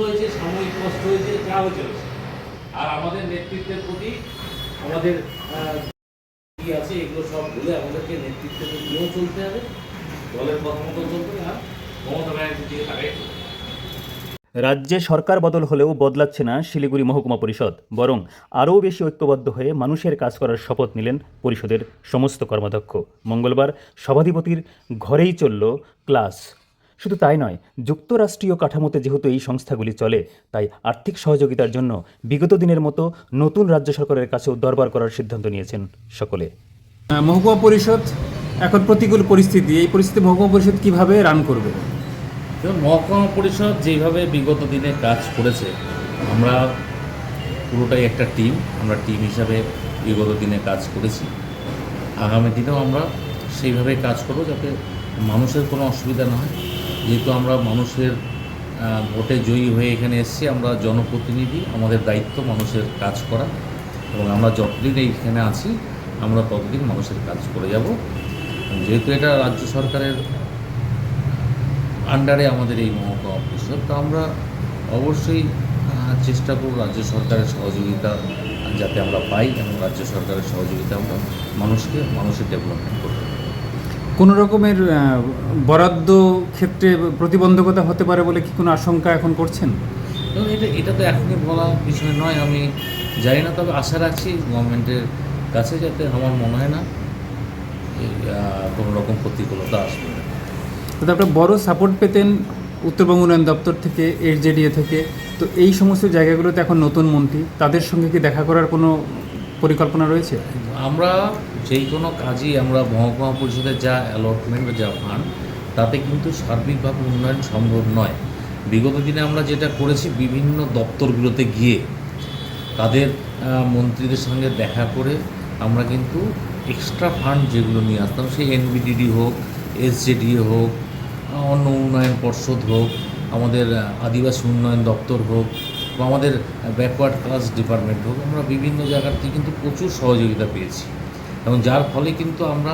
হয়েছে, সাময়িক কষ্ট হয়েছে, যা হয়েছে। আর আমাদের নেতৃত্বের প্রতি আমাদের কি আছে এগুলো সব ভুলে আমাদেরকে নেতৃত্বের নিয়েও চলতে হবে, দলের কথা মতো চলতে হবে, আর মমতা ব্যানার্জির দিকে তাকাই চলতে হবে। রাজ্যে সরকার বদল হলেও বদলাচ্ছে না শিলিগুড়ি মহকুমা পরিষদ, বরং আরও বেশি ঐক্যবদ্ধ হয়ে মানুষের কাজ করার শপথ নিলেন পরিষদের সমস্ত কর্মাধ্যক্ষ। মঙ্গলবার সভাধিপতির ঘরেই চলল ক্লাস। শুধু তাই নয়, যুক্তরাষ্ট্রীয় কাঠামোতে যেহেতু এই সংস্থাগুলি চলে, তাই আর্থিক সহযোগিতার জন্য বিগত দিনের মতো নতুন রাজ্য সরকারের কাছেও দরবার করার সিদ্ধান্ত নিয়েছেন সকলে। মহকুমা পরিষদ এখন প্রতিকূল পরিস্থিতি, এই পরিস্থিতি মহকুমা পরিষদ কিভাবে রান করবে? যেমন মহকুমা পরিষদ যেইভাবে বিগত দিনে কাজ করেছে, আমরা পুরোটাই একটা টিম, আমরা টিম হিসাবে বিগত দিনে কাজ করেছি। আগামী দিনেও আমরা সেইভাবে কাজ করব যাতে মানুষের কোনো অসুবিধা না হয়। যেহেতু আমরা মানুষের ভোটে জয়ী হয়ে এখানে এসেছি, আমরা জনপ্রতিনিধি, আমাদের দায়িত্ব মানুষের কাজ করা, এবং আমরা যতদিন এইখানে আছি আমরা ততদিন মানুষের কাজ করে যাব। যেহেতু এটা রাজ্য সরকারের আন্ডারে আমাদের এই মহকুমা পরিষদ, তো আমরা অবশ্যই চেষ্টা করব রাজ্য সরকারের সহযোগিতা যাতে আমরা পাই, এবং রাজ্য সরকারের সহযোগিতা আমরা মানুষের ডেভেলপমেন্ট করতে পারি। কোনো রকমের বরাদ্দ ক্ষেত্রে প্রতিবন্ধকতা হতে পারে বলে কি কোনো আশঙ্কা এখন করছেন? এবং এটা তো এখনই বলা বিষয় নয়, আমি জানি না, তবে আশা রাখছি গভর্নমেন্টের কাছে, যাতে আমার মনে হয় না কোনো রকম প্রতিকূলতা আসবে না। তো আপনারা বড় সাপোর্ট পেতেন উত্তরবঙ্গ উন্নয়ন দপ্তর থেকে, এসজেডিএ থেকে, তো এই সমস্ত জায়গাগুলোতে এখন নতুন মন্ত্রী, তাদের সঙ্গে কি দেখা করার কোনো পরিকল্পনা রয়েছে? আমরা যেই কোনো কাজই আমরা মহকুমা পরিষদের যা অ্যালটমেন্ট বা যা ফান্ড, তাতে কিন্তু সার্বিকভাবে উন্নয়ন সম্ভব নয়। বিগত দিনে আমরা যেটা করেছি, বিভিন্ন দপ্তরগুলোতে গিয়ে তাদের মন্ত্রীদের সঙ্গে দেখা করে আমরা কিন্তু এক্সট্রা ফান্ড যেগুলো নিয়ে আসতাম, সেই এনবিডিডি হোক, এসজেডিএ হোক, অন্য উন্নয়ন পর্ষদ হোক, আমাদের আদিবাসী উন্নয়ন দপ্তর হোক, বা আমাদের ব্যাকওয়ার্ড ক্লাস ডিপার্টমেন্ট হোক, আমরা বিভিন্ন জায়গার থেকে কিন্তু প্রচুর সহযোগিতা পেয়েছি। এবং যার ফলে কিন্তু আমরা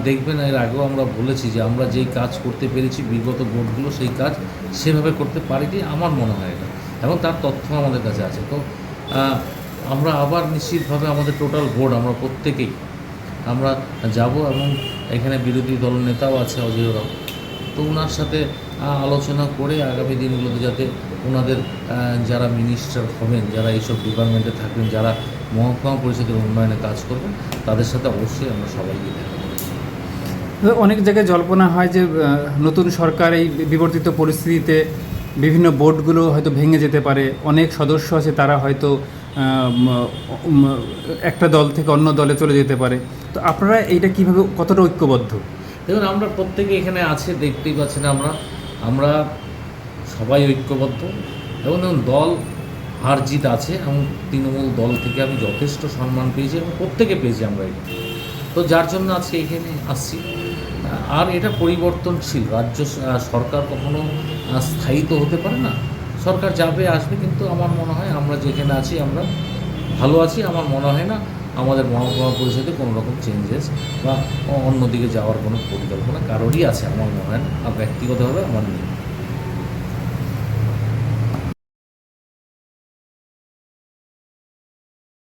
দেখবেন, এর আগেও আমরা বলেছি যে আমরা যেই কাজ করতে পেরেছি বিগত বোর্ডগুলো সেই কাজ সেভাবে করতে পারিনি, আমার মনে হয় না, এবং তার তথ্য আমাদের কাছে আছে। তো আমরা আবার নিশ্চিতভাবে আমাদের টোটাল বোর্ড আমরা প্রত্যেকেই আমরা যাব, এবং এখানে বিরোধী দল নেতাও আছে অজয় রাও, তো ওনার সাথে আলোচনা করে আগামী দিনগুলোতে যাতে ওনাদের যারা মিনিস্টার হবেন, যারা এইসব ডিপার্টমেন্টে থাকবেন, যারা মহকুমা পরিষদের উন্নয়নে কাজ করবেন, তাদের সাথে অবশ্যই আমরা সবাইকে দেখা করেছি। অনেক জায়গায় জল্পনা হয় যে নতুন সরকার এই বিবর্তিত পরিস্থিতিতে বিভিন্ন বোর্ডগুলো হয়তো ভেঙে যেতে পারে, অনেক সদস্য আছে তারা হয়তো একটা দল থেকে অন্য দলে চলে যেতে পারে, তো আপনারা এইটা কীভাবে, কতটা ঐক্যবদ্ধ? দেখুন, আমরা প্রত্যেকে এখানে আছে, দেখতেই পাচ্ছেন, আমরা সবাই ঐক্যবদ্ধ, এবং দেখুন দল হার জিত আছে, এবং তৃণমূল দল থেকে আমি যথেষ্ট সম্মান পেয়েছি, এবং প্রত্যেকে পেয়েছি আমরা এখানে, তো যার জন্য আজকে এখানে আসছি। আর এটা পরিবর্তনশীল, রাজ্য সরকার কখনো স্থায়িত হতে পারে না, সরকার যাবে আসবে, কিন্তু আমার মনে হয় আমরা যেখানে আছি আমরা ভালো আছি। আমার মনে হয় না আমাদের মহকুমা পরিষদে কোনো রকম চেঞ্জেস বা অন্যদিকে যাওয়ার কোনো পরিকল্পনা কারোরই আছে, আমার মনে হয় না, ব্যক্তিগতভাবে আমার নেই।